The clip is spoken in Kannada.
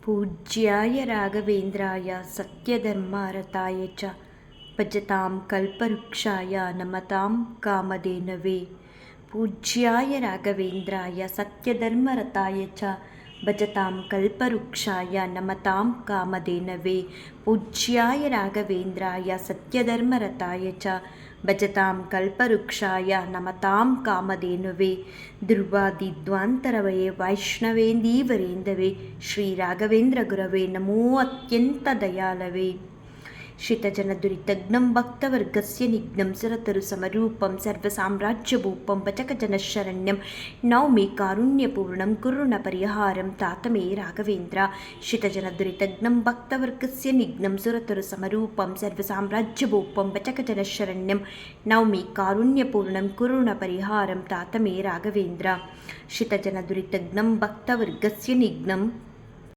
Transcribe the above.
पूज्याय राघवेन्द्राय सत्यधर्मरताय च भजतां कल्पवृक्षाय नमतां कामधेनवे। पूज्याय राघवेन्द्राय सत्यधर्मरताय च भजतां कल्पवृक्षाय नमतां कामधेनवे। पूज्याय राघवेन्द्राय सत्यधर्मरताय च भजतां कल्पवृक्षाय नमतां कामधेनुवे। ಧ್ರುವಾದಿದ್ವಾಂತರವೇ ವೈಷ್ಣವೇಂದೀವರೇಂದವೇ ಶ್ರೀ ರಾಘವೇಂದ್ರ ಗುರವೇ ನಮೋ ಅತ್ಯಂತ ದಯಾಳವೇ। ಶ್ರಿತಜನದುರಿತಘ್ನಂ ಭಕ್ತವರ್ಗಸ್ಯ ನಿಘ್ನಂ ಸುರತರು ಸಮರೂಪಂ ಸರ್ವಸಾಮ್ರಾಜ್ಯಭೂಪಂ ಭಜಕಜನಶರಣ್ಯಂ ನೌಮಿ ಕಾರುಣ್ಯಪೂರ್ಣಂ ಕುರುಣ ಪರಿಹಾರಂ ತಾತಮೇ ರಾಘವೇಂದ್ರ। ಶ್ರಿತಜನದುರಿತಘ್ನಂ ಭಕ್ತವರ್ಗಸ್ಯ ನಿಘ್ನಂ ಸುರತರು ಸಮರೂಪಂ ಸರ್ವಸಾಮ್ರಾಜ್ಯಭೂಪಂ ಭಜಕಜನಶರಣ್ಯಂ ನೌಮಿ ಕಾರುಣ್ಯಪೂರ್ಣಂ ಕುರುಣ ಪರಿಹಾರಂ ತಾತಮೇ ರಾಘವೇಂದ್ರ। ಶ್ರಿತಜನದುರಿತಘ್ನಂ ಭಕ್ತವರ್ಗಸ್ಯ ನಿಘ್ನಂ